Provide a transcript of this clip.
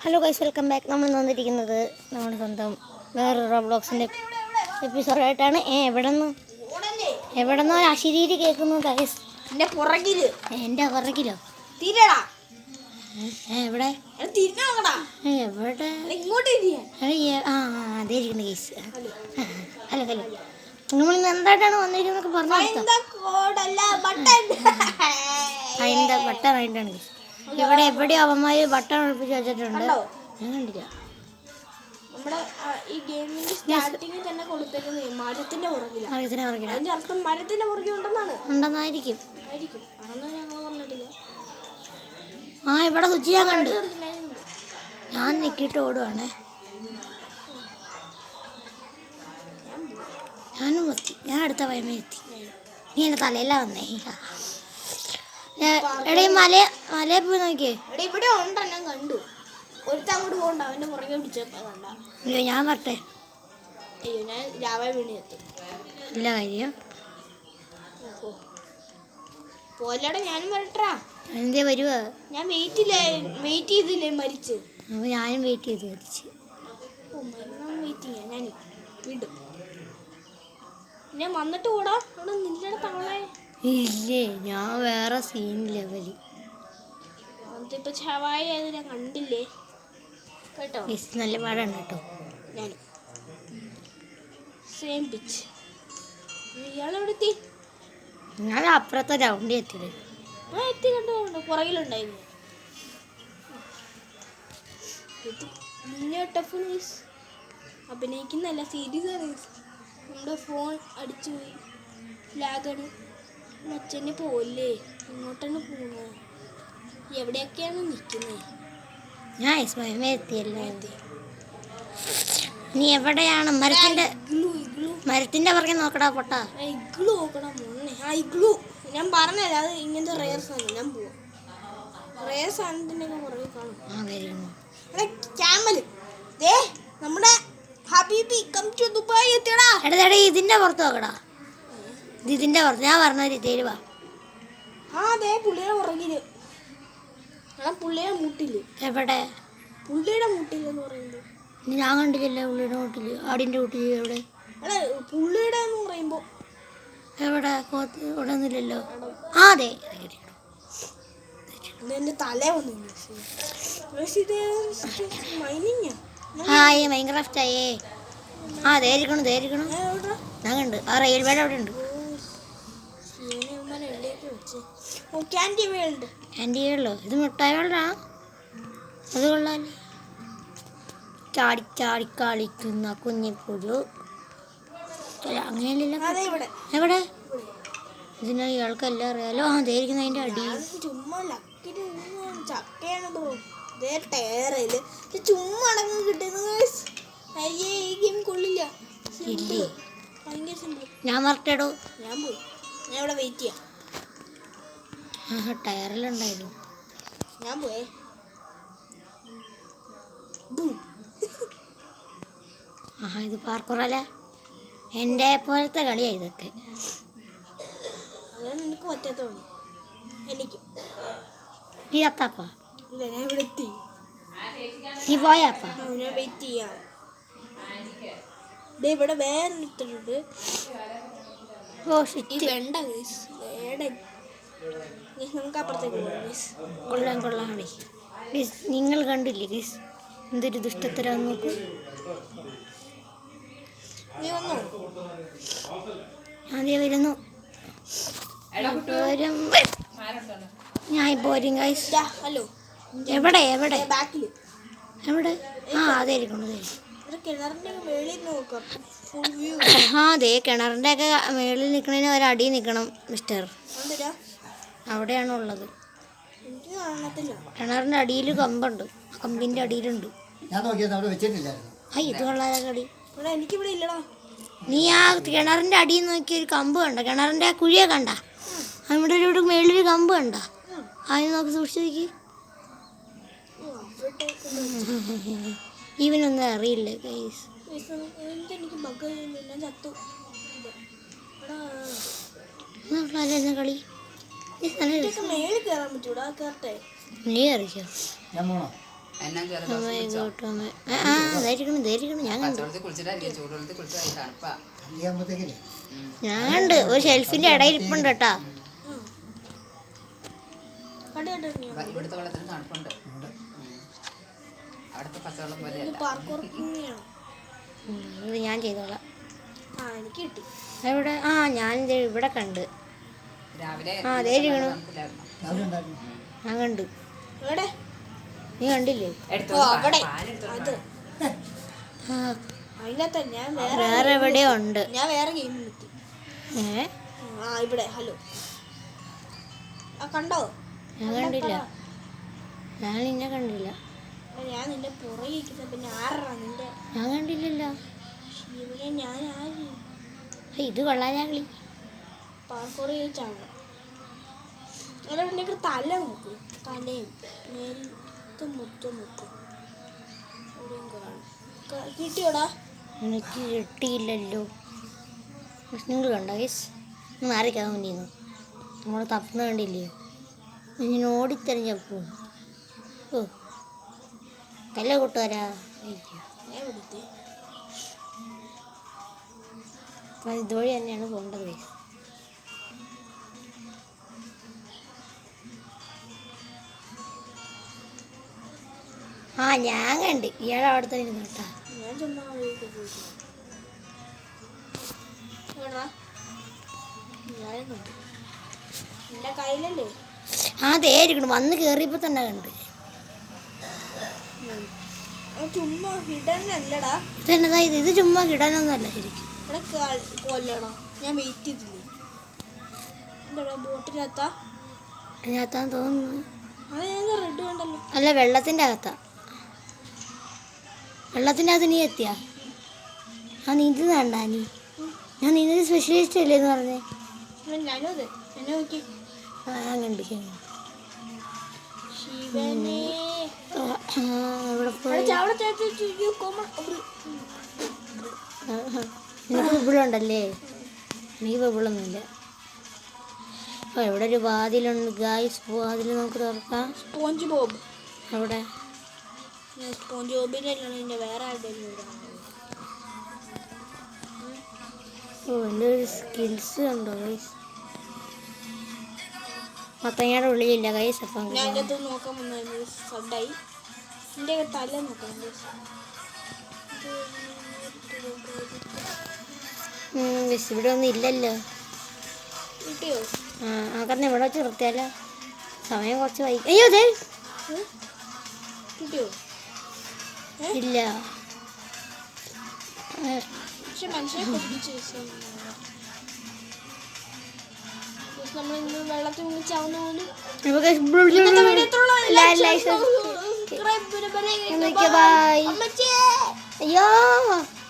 Hello guys, welcome back. നമ്മൾ വന്നിരിക്കുന്നത് നമ്മുടെ സ്വന്തം വേറൊരു റോബ്ലോക്സിൻ്റെ എപ്പിസോഡായിട്ടാണ്. എവിടെന്നോ അശരീരി കേൾക്കുന്നു ഗൈസ്. എൻ്റെ പുറകിലോ എവിടെ എവിടെ അതേ ഇരിക്കുന്നു ഗൈസ്. ഹലോ ഹലോ, നമ്മൾ ഇന്ന് എന്തായിട്ടാണ് വന്നിരിക്കുന്നതൊക്കെ പറഞ്ഞു അതിൻ്റെ ബട്ടൺ ഗൈസ്. ഇവിടെ എവിടെയോ അവന്മാര് ബട്ടൺ ഒളിപ്പിച്ച് വെച്ചിട്ടുണ്ട്. ഞാൻ കണ്ടില്ല. നമ്മുടെ ഈ ഗെയിമിന്റെ സ്റ്റാർട്ടിങ്ങിൽ തന്നെ കൊടുത്തേക്കുന്നത് മരത്തിന്റെ പുറകിലാണ്. അതിന്റെ അർത്ഥം മരത്തിന്റെ പുറകിൽ ഉണ്ടെന്നായിരിക്കും. അതൊന്നും ഞങ്ങൾ പറഞ്ഞിട്ടില്ല. ഇവിടെ സ്വിച്ച് ഞാൻ കണ്ടു. ഞാൻ നിക്കിട്ട് ഓടുവാണേ. ഞാനും എത്തി. ഞാൻ അടുത്ത വയമേ എത്തി. നീ എൻ്റെ തലയിലാ വന്നേ. എടേ മലയെ പോയി നോക്കിയേ. ഇവിടെ ഉണ്ടോ? ഞാൻ കണ്ടു. ഒരുത്ത അങ്ങോട്ട് പോകണ്ട, അവന്റെ പുറകെ പിടിച്ചപ്പോ കണ്ട. അയ്യോ, ഞാൻ വരട്ടെ. അയ്യോ, ഞാൻ രാവിലെ വീണ് എത്തും. എല്ലാ കാര്യം പോലടെ ഞാനും വരട്ടാ. എന്തേ വരുവാ? ഞാൻ വെയിറ്റ് ചെയ്തില്ലേ മരിച്ച്. അപ്പൊ ഞാനും വെയിറ്റ് ചെയ്ത് മരിച്ച്. വെയിറ്റ് ചെയ്യാം. ഞാൻ വിടും. ഞാൻ വന്നിട്ട് കൂടാ. അവിടെ നിന്റെ തവളെ ഇല്ലേ, ഞാൻ വേറെ സീൻ ലെവല്. ഇപ്പൊ ചവായ ഞാൻ കണ്ടില്ലേ കേട്ടോ. നല്ല പാടാണ് കേട്ടോ. ഞാൻ സെയിം പിച്ച്. ഇയാളെവിടെ എത്തി? ഞാൻ അപ്പുറത്തെ റൗണ്ടിൽ എത്തിയത്. എത്തി കണ്ടു. പുറകിലുണ്ടായിരുന്നു. അഭിനയിക്കുന്നല്ല, സീരീസ് ആണ്. നമ്മുടെ ഫോൺ അടിച്ചു പോയി. ലാഗാണ്. അച്ഛന് പോലേ ഇങ്ങോട്ടാണ് പോണോ? എവിടെയൊക്കെയാണ് നിൽക്കുന്നത്? ഞാൻ സ്വയമേ എത്തിയല്ലോ. നീ എവിടെയാണ്? മരത്തിന്റെ പുറകെ നോക്കടാ പൊട്ടാ. ഇഗ്ലു നോക്കടാ മോനെ. ഇഗ്ലു ഞാൻ പറഞ്ഞല്ല, അത് ഇങ്ങനത്തെ റെയർ സാധനം. ഞാൻ പോവാം. റെയർ സാധനത്തിന്റെ ഒക്കെ പുറകെ കാണും. ക്യാമൽ നമ്മുടെ ഹബീബി കം ടു ദുബായ് എത്തിയടാ. എടാ ഇതിന്റെ പുറത്ത് നോക്കടാ. ഇതിന്റെ പുറത്ത് ഞാൻ പറഞ്ഞ തരുവാ. പുള്ളിയുടെ പുറകില്. പുള്ളിയുടെ മുട്ടില്. എവിടെ? പുള്ളിയുടെ മുട്ടിലെന്ന് പറയുമ്പോ ഞാൻ കണ്ടില്ലല്ലോ. പുള്ളിയുടെ മുട്ടില്, ആടിന്റെ മുട്ടില്. എവിടെ? പുള്ളിയുടെ എന്ന് പറയുമ്പോ എവിടെ? ഇവിടെ ഒന്നുമില്ലല്ലോ. അതെ, എന്റെ തല വന്നു. മൈൻക്രാഫ്റ്റ് ആയേ. ധരിക്കണം. ഞാൻ കണ്ട്. ആ റെയിൽവേയുടെ അവിടെ ഉണ്ട്. ക്യാൻഡി വേൾഡോ? ഇത് മിഠായി വേൾഡാ. അത് കൊള്ളാല്ലേ. ചാടി കളിക്കുന്ന കുഞ്ഞിപ്പുഴു. അങ്ങനെയല്ലല്ലോ. എവിടെ? ഇതിന് ഇയാൾക്കെല്ലാം അറിയാലോ. ധരിക്കുന്ന അതിന്റെ അടി. ചുമ്മാ ചക്കയാണോ? ചുമ്മാ അടങ്ങ് കിട്ടുന്നത്. അയ്യേ, ഈ ഗെയിം കൊള്ളില്ല. ഭയങ്കര സിമ്പിൾ. ഞാൻ മറട്ടേടോ. ഞാൻ പോയി. ഞാൻ ഇവിടെ വെയിറ്റ് ചെയ്യാം. ടയറിലുണ്ടായിരുന്നു. ഞാൻ പോയേ. ഇത് പാർക്കുറല്ലേ. എൻ്റെ പോലത്തെ കളിയാ ഇതൊക്കെ. അതാണ് നിനക്ക് പറ്റാത്ത കളി. എനിക്ക് നീ അത്താപ്പാ. ഇല്ല, ഞാൻ ഇവിടെ എത്തി. നീ പോയാപ്പ. ഞാൻ വെയിറ്റ് ചെയ്യാം. ഇവിടെ വേറെ ഇട്ടിട്ടുണ്ട്. വെണ്ട വേടൻ. നമുക്ക് അപ്പുറത്തേക്ക് പോകാം. കൊള്ളാം. നിങ്ങൾ കണ്ടില്ലേ ഗീസ്? എന്തൊരു ദുഷ്ടത്തരാന്ന് നോക്കൂ. നീ വന്നോ? ഞാൻ വരുന്നു. ഞാൻ പോരും ഗൈസ്. ഹലോ, എവിടെ? ബാക്കില്. എവിടെ? അതെ ഇരിക്കണം. കിണറിന്റെ മേളിൽ നോക്കാം. അതെ, കിണറിന്റെ ഒക്കെ മേളിൽ നിൽക്കണതിന് ഒരടി നിൽക്കണം മിസ്റ്റർ. അവിടെയാണ് ഉള്ളത്. കിണറിന്റെ അടിയിൽ കമ്പുണ്ട്. കമ്പിന്റെ അടിയിലുണ്ട്. ഇത് കൊള്ളാതെ കളി. എനിക്കിവിടെ ഇല്ലടാ. നീ ആ കിണറിന്റെ അടിയിൽ നോക്കി ഒരു കമ്പ് കണ്ട? കിണറിന്റെ കുഴിയെ കണ്ട? നമ്മുടെ ഇവിടെ മേളിലൊരു കമ്പ് കണ്ട? അതിന് നോക്കി സൂക്ഷിച്ചു നോക്കി. ഇവനൊന്നും അറിയില്ല ഗൈസ്. കളി നീ അറിയിച്ചോ? എന്നാ ജലദോഷം പിടിച്ചോ? ധരിക്കണം ഞാൻ കണ്ടു. പച്ചവെള്ളത്തിൽ കുളിച്ചിട്ടല്ലേ, ചൂടുവെള്ളത്തിൽ കുളിച്ചാൽ തണുപ്പാ. ഞാൻ കണ്ട് ഒരു ഷെൽഫിന്റെ ഇടയിൽ ഇരിപ്പുണ്ട് കേട്ടാ. ഇവിടുത്തെ വെള്ളത്തിന് തണുപ്പുണ്ട്. അവിടുത്തെ പച്ചവെള്ളം പോലെയല്ല. ഇത് ഞാൻ ചെയ്തോളാം. എനിക്ക് കിട്ടി. എവിടെ? ഞാൻ ഇവിടെ കണ്ട്. രാവിലെ തേരിക്കണു. തണുപ്പില്ലായിരുന്നോ? ഞാൻ കണ്ട്. എവിടെ? നീ കണ്ടില്ലേ? അവിടെ. അത് അതിനകത്ത് ഞാൻ വേറെ എവിടെയോ ഉണ്ട്. ഞാൻ വേറെ ഗെയിം നിർത്തി. ഇവിടെ ഹലോ കണ്ടോ? ഞാൻ കണ്ടില്ല. ഞാൻ നിന്നെ കണ്ടില്ല. ഞാൻ നിന്റെ പുറകെ പിന്നെ ആറാ നിന്റെ? ഞാൻ കണ്ടില്ലല്ലോ. ഇവിടെ ഞാൻ ആര്? ഇത് കൊള്ളാനാ കളി. പാർക്കോർ ചോദിച്ചാണ്. അവിടെ ഉണ്ടെങ്കിൽ തല നോക്ക്. തലയും നേരത്തെ മൊത്തം നോക്കും. കിട്ടിയോടാ? എനിക്ക് കിട്ടിയില്ലല്ലോ. നിങ്ങൾ കണ്ടോ ഗൈസ്? മാറിക്കാൻ വേണ്ടിയിരുന്നു. നമ്മൾ തപ്പുന്ന കണ്ടില്ലയോ? ഞാൻ ഓടിത്തെറിഞ്ഞപ്പോ കല്ല കൂട്ടുകാരാ. ഇതുവഴി തന്നെയാണ് പോകേണ്ടത് ഗൈസ്. ഞാൻ കണ്ട് ഇയാൾ അവിടെ തന്നെ കേട്ടാ. ഞാൻ ചുമ്മാ എന്റെ കയ്യിലല്ലേ? തേരിക്കണം. വന്ന് കേറിയപ്പോ തന്നെ കണ്ട്. ചുമ്മാ ഹിഡനല്ലടാ. ഇതെന്നതാ ഇത്? ഇത് ചുമ്മാ കിടാനൊന്നുമല്ല ശരിക്കും. ഇവിടെ കൊല്ലടാ. ഞാൻ വെയിറ്റ് ചെയ്തില്ലേ? എന്താടാ ബോട്ടിനകത്താ? അതിനകത്താന്ന് തോന്നുന്നു. അത് ഞാൻ റെഡ് കണ്ടല്ലോ. അല്ല, വെള്ളത്തിൻ്റെ അകത്താ. വെള്ളത്തിൻ്റെ അകത്ത് നീ എത്തിയാ? നീന്തുന്ന കണ്ടാ നീ? ഞാൻ നീന്തൽ സ്പെഷ്യലിസ്റ്റ് അല്ലേ എന്ന് പറഞ്ഞേ. ഞാനും അതെ. എന്നെ നോക്കി. ഞാൻ കണ്ടു. ശിവനെ ഇവിടെ പോയി. നിനക്ക് ബബിളുണ്ടല്ലേ? എനിക്ക് ബബിളൊന്നുമില്ല. ഇവിടെ ഒരു വാതിലുണ്ട് ഗായ്സ്. വാതിൽ നമുക്ക് തുറക്കാം. സ്പോഞ്ച് ബോബ് അവിടെ. സ്പോഞ്ച് ബോബിൻ്റെ വേറെ ആരുടെയും. എൻ്റെ ഒരു സ്കിൽസ് ഉണ്ടോ ഗൈസ്? മത്തങ്ങയുടെ ഉള്ളിലില്ല ഗൈസ്. അപ്പം ഞാൻ എൻ്റെ നോക്കാൻ വന്നു സഡായി. എൻ്റെ തല നോക്കാം. ഇവിടെ ഒന്നും ഇല്ലല്ലോ. കിട്ടിയോ? ആക്കന്ന് ഇവിടെ വെച്ച് നിർത്തിയാലോ? സമയം കുറച്ച് വൈകി. അയ്യോ അതെ. കിട്ടിയോ? ഇല്ല. പക്ഷെ മനുഷ്യനെ കൊതിപ്പിച്ച് നമ്മളിന്ന് വെള്ളത്തിൽ മുങ്ങിച്ചാവുന്ന പോലും. അയ്യോ.